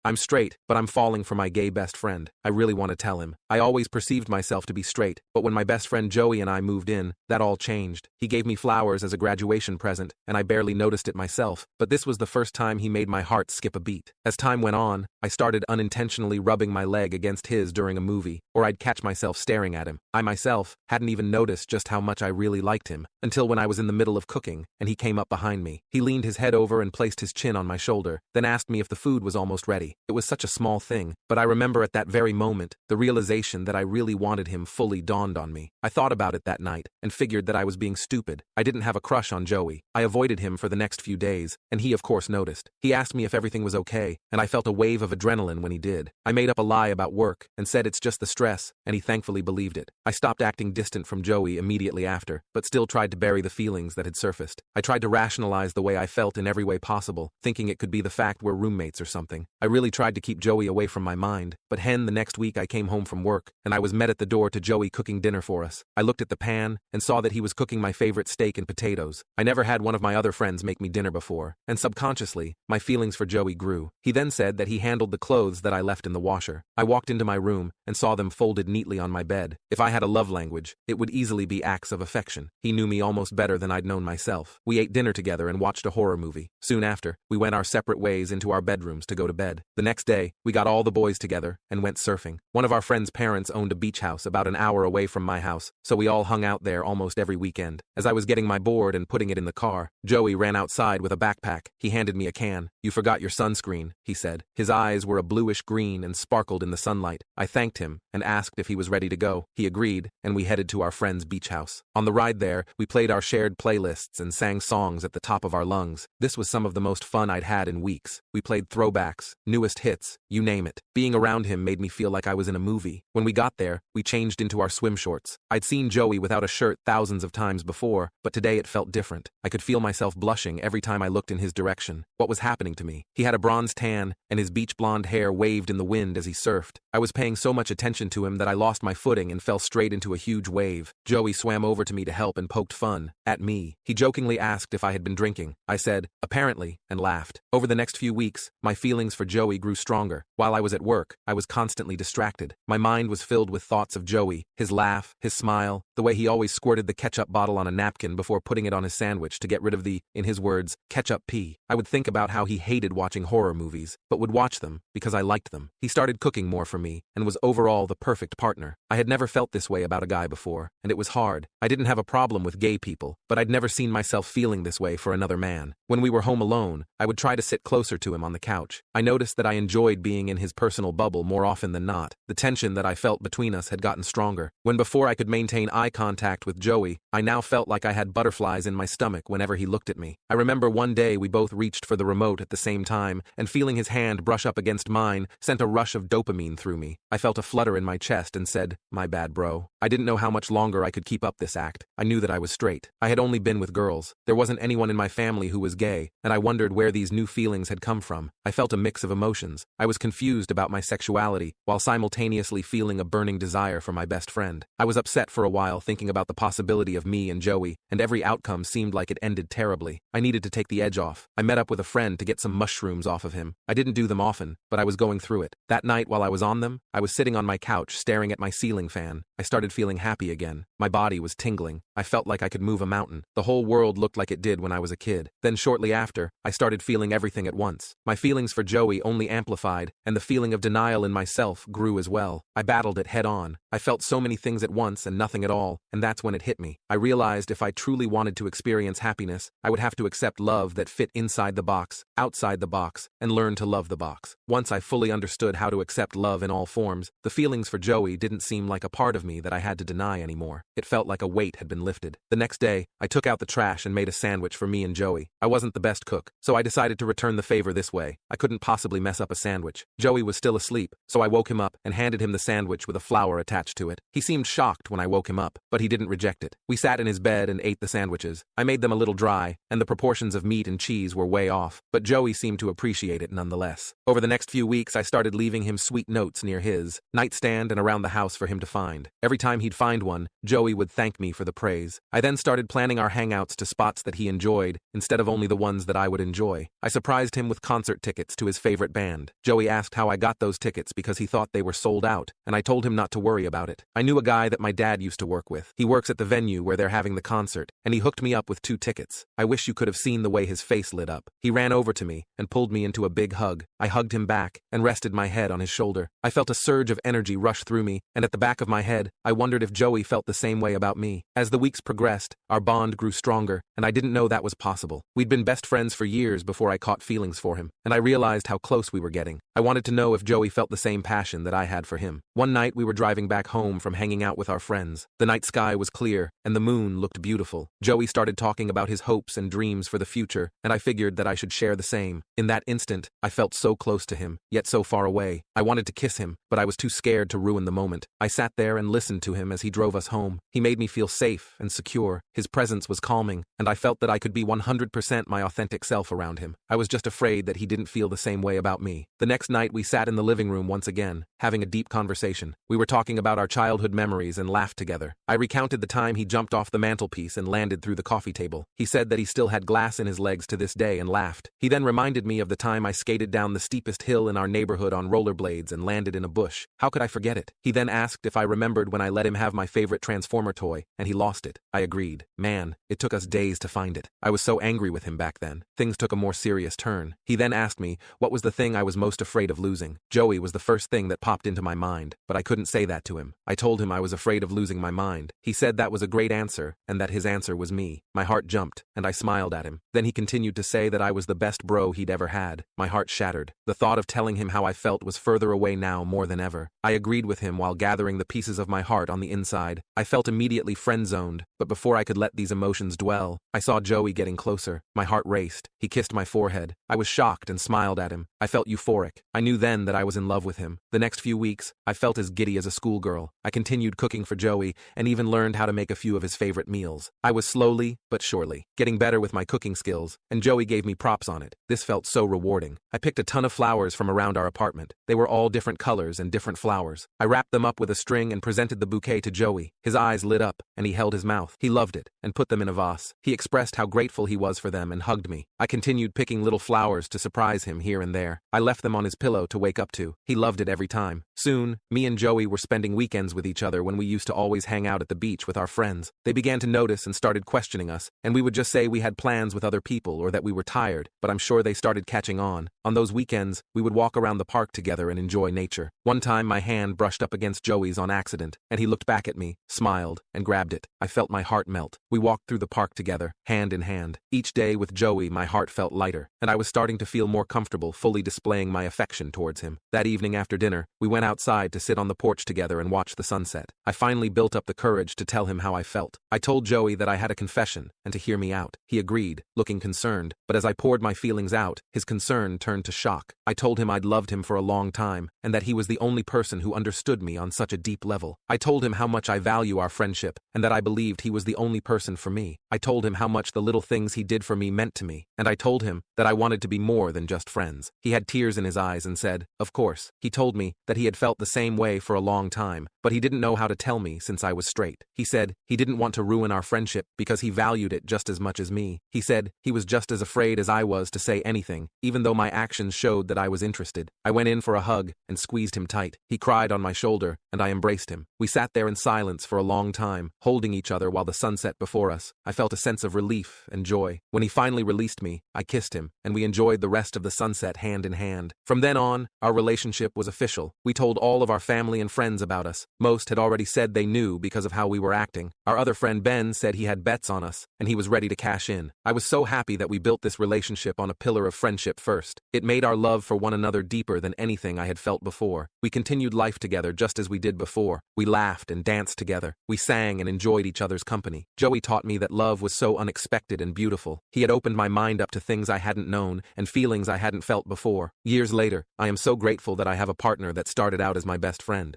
I'm straight, but I'm falling for my gay best friend. I really want to tell him. I always perceived myself to be straight, but when my best friend Joey and I moved in, that all changed. He gave me flowers as a graduation present, and I barely noticed it myself, but this was the first time he made my heart skip a beat. As time went on, I started unintentionally rubbing my leg against his during a movie, or I'd catch myself staring at him. I myself hadn't even noticed just how much I really liked him, until when I was in the middle of cooking, and he came up behind me. He leaned his head over and placed his chin on my shoulder, then asked me if the food was almost ready. It was such a small thing, but I remember at that very moment, the realization that I really wanted him fully dawned on me. I thought about it that night, and figured that I was being stupid. I didn't have a crush on Joey. I avoided him for the next few days, and he of course noticed. He asked me if everything was okay, and I felt a wave of adrenaline when he did. I made up a lie about work, and said it's just the stress, and he thankfully believed it. I stopped acting distant from Joey immediately after, but still tried to bury the feelings that had surfaced. I tried to rationalize the way I felt in every way possible, thinking it could be the fact we're roommates or something. I really tried to keep Joey away from my mind, but the next week I came home from work, and I was met at the door to Joey cooking dinner for us. I looked at the pan, and saw that he was cooking my favorite steak and potatoes. I never had one of my other friends make me dinner before, and subconsciously, my feelings for Joey grew. He then said that he handled the clothes that I left in the washer. I walked into my room, and saw them folded neatly on my bed. If I had a love language, it would easily be acts of affection. He knew me almost better than I'd known myself. We ate dinner together and watched a horror movie. Soon after, we went our separate ways into our bedrooms to go to bed. The next day, we got all the boys together, and went surfing. One of our friend's parents owned a beach house about an hour away from my house, so we all hung out there almost every weekend. As I was getting my board and putting it in the car, Joey ran outside with a backpack. He handed me a can. "You forgot your sunscreen," he said. His eyes were a bluish green and sparkled in the sunlight. I thanked him, and asked if he was ready to go. He agreed, and we headed to our friend's beach house. On the ride there, we played our shared playlists and sang songs at the top of our lungs. This was some of the most fun I'd had in weeks. We played throwbacks, newest hits, you name it. Being around him made me feel like I was in a movie. When we got there, we changed into our swim shorts. I'd seen Joey without a shirt thousands of times before, but today it felt different. I could feel myself blushing every time I looked in his direction. What was happening to me? He had a bronze tan, and his beach blonde hair waved in the wind as he surfed. I was paying so much attention to him that I lost my footing and fell straight into a huge wave. Joey swam over to me to help and poked fun at me. He jokingly asked if I had been drinking. I said, apparently, and laughed. Over the next few weeks, my feelings for Joey grew stronger. While I was at work, I was constantly distracted. My mind was filled with thoughts of Joey, his laugh, his smile, the way he always squirted the ketchup bottle on a napkin before putting it on his sandwich to get rid of the, in his words, ketchup pee. I would think about how he hated watching horror movies, but would watch them because I liked them. He started cooking more for me, and was overall the perfect partner. I had never felt this way about a guy before, and it was hard. I didn't have a problem with gay people, but I'd never seen myself feeling this way for another man. When we were home alone, I would try to sit closer to him on the couch. I noticed that I enjoyed being in his personal bubble more often than not. The tension that I felt between us had gotten stronger. When before I could maintain eye contact with Joey, I now felt like I had butterflies in my stomach whenever he looked at me. I remember one day we both reached for the remote at the same time, and feeling his hand brush up against mine sent a rush of dopamine through me. I felt a flutter in my chest and said, "My bad, bro." I didn't know how much longer I could keep up this act. I knew that I was straight. I had only been with girls. There wasn't anyone in my family who was gay, and I wondered where these new feelings had come from. I felt a mix of emotions. I was confused about my sexuality, while simultaneously feeling a burning desire for my best friend. I was upset for a while thinking about the possibility of me and Joey, and every outcome seemed like it ended terribly. I needed to take the edge off. I met up with a friend to get some mushrooms off of him. I didn't do them often, but I was going through it. That night while I was on them, I was sitting on my couch staring at my ceiling fan. I started feeling happy again. My body was tingling. I felt like I could move a mountain. The whole world looked like it did when I was a kid. Then shortly after, I started feeling everything at once. My feelings for Joey only amplified, and the feeling of denial in myself grew as well. I battled it head on. I felt so many things at once and nothing at all, and that's when it hit me. I realized if I truly wanted to experience happiness, I would have to accept love that fit inside the box, outside the box, and learn to love the box. Once I fully understood how to accept love in all forms, the feelings for Joey didn't seem like a part of me that I had to deny anymore. It felt like a weight had been lifted. The next day, I took out the trash and made a sandwich for me and Joey. I wasn't the best cook, so I decided to return the favor this way. I couldn't possibly mess up a sandwich. Joey was still asleep, so I woke him up and handed him the sandwich with a flower attached to it. He seemed shocked when I woke him up, but he didn't reject it. We sat in his bed and ate the sandwiches. I made them a little dry, and the proportions of meat and cheese were way off, but Joey seemed to appreciate it nonetheless. Over the next few weeks, I started leaving him sweet notes near his nightstand and around the house for him to find. Every time he'd find one, Joey would thank me for the praise. ways. I then started planning our hangouts to spots that he enjoyed, instead of only the ones that I would enjoy. I surprised him with concert tickets to his favorite band. Joey asked how I got those tickets because he thought they were sold out, and I told him not to worry about it. I knew a guy that my dad used to work with. He works at the venue where they're having the concert, and he hooked me up with 2 tickets. I wish you could have seen the way his face lit up. He ran over to me and pulled me into a big hug. I hugged him back and rested my head on his shoulder. I felt a surge of energy rush through me, and at the back of my head, I wondered if Joey felt the same way about me. As the weeks progressed, our bond grew stronger, and I didn't know that was possible. We'd been best friends for years before I caught feelings for him, and I realized how close we were getting. I wanted to know if Joey felt the same passion that I had for him. One night we were driving back home from hanging out with our friends. The night sky was clear, and the moon looked beautiful. Joey started talking about his hopes and dreams for the future, and I figured that I should share the same. In that instant, I felt so close to him, yet so far away. I wanted to kiss him, but I was too scared to ruin the moment. I sat there and listened to him as he drove us home. He made me feel safe and secure. His presence was calming, and I felt that I could be 100% my authentic self around him. I was just afraid that he didn't feel the same way about me. The next night we sat in the living room once again, having a deep conversation. We were talking about our childhood memories and laughed together. I recounted the time he jumped off the mantelpiece and landed through the coffee table. He said that he still had glass in his legs to this day and laughed. He then reminded me of the time I skated down the steepest hill in our neighborhood on rollerblades and landed in a bush. How could I forget it? He then asked if I remembered when I let him have my favorite Transformer toy, and he lost it. I agreed. Man, it took us days to find it. I was so angry with him back then. Things took a more serious turn. He then asked me what was the thing I was most afraid of losing. Joey was the first thing that popped into my mind, but I couldn't say that to him. I told him I was afraid of losing my mind. He said that was a great answer, and that his answer was me. My heart jumped, and I smiled at him. Then he continued to say that I was the best bro he'd ever had. My heart shattered. The thought of telling him how I felt was further away now more than ever. I agreed with him while gathering the pieces of my heart on the inside. I felt immediately friend-zoned, but before I could let these emotions dwell, I saw Joey getting closer. My heart raced. He kissed my forehead. I was shocked and smiled at him. I felt euphoric. I knew then that I was in love with him. The next few weeks, I felt as giddy as a schoolgirl. I continued cooking for Joey and even learned how to make a few of his favorite meals. I was slowly, but surely, getting better with my cooking skills, and Joey gave me props on it. This felt so rewarding. I picked a ton of flowers from around our apartment. They were all different colors and different flowers. I wrapped them up with a string and presented the bouquet to Joey. His eyes lit up, and he held his mouth. He loved it, and put them in a vase. He expressed how grateful he was for them and hugged me. I continued picking little flowers to surprise him here and there. I left them on his pillow to wake up to. He loved it every time. Soon, me and Joey were spending weekends with each other when we used to always hang out at the beach with our friends. They began to notice and started questioning us, and we would just say we had plans with other people or that we were tired, but I'm sure they started catching on. On those weekends, we would walk around the park together and enjoy nature. One time my hand brushed up against Joey's on accident, and he looked back at me, smiled, and grabbed it. I felt my heart melt. We walked through the park together, hand in hand. Each day with Joey, my heart felt lighter, and I was starting to feel more comfortable fully displaying my affection towards him. That evening after dinner, we went outside to sit on the porch together and watch the sunset. I finally built up the courage to tell him how I felt. I told Joey that I had a confession and to hear me out. He agreed, looking concerned, but as I poured my feelings out, his concern turned to shock. I told him I'd loved him for a long time, and that he was the only person who understood me on such a deep level. I told him how much I value our friendship, and that I believed he was the only person for me. I told him how much the little things he did for me meant to me, and I told him that I wanted to be more than just friends. He had tears in his eyes and said, "Of course." He told me that he had felt the same way for a long time, but he didn't know how to tell me since I was straight. He said he didn't want to ruin our friendship because he valued it just as much as me. He said he was just as afraid as I was to say anything, even though my actions showed that I was interested. I went in for a hug and squeezed him tight. He cried on my shoulder, and I embraced him. We sat there in silence for a long time, holding each other while the sun set before us. I felt a sense of relief and joy. When he finally released me, I kissed him, and we enjoyed the rest of the sunset hand in hand. From then on, our relationship was official. We told all of our family and friends about us. Most had already said they knew because of how we were acting. Our other friend Ben said he had bets on us, and he was ready to cash in. I was so happy that we built this relationship on a pillar of friendship first. It made our love for one another deeper than anything I had felt before. We continued life together just as we did before. We laughed and danced together. We sang and enjoyed each other's company. Joey taught me that love was so unexpected and beautiful. He had opened my mind up to things I hadn't known and feelings I hadn't felt before. Years later, I am so grateful that I have a partner that started out as my best friend.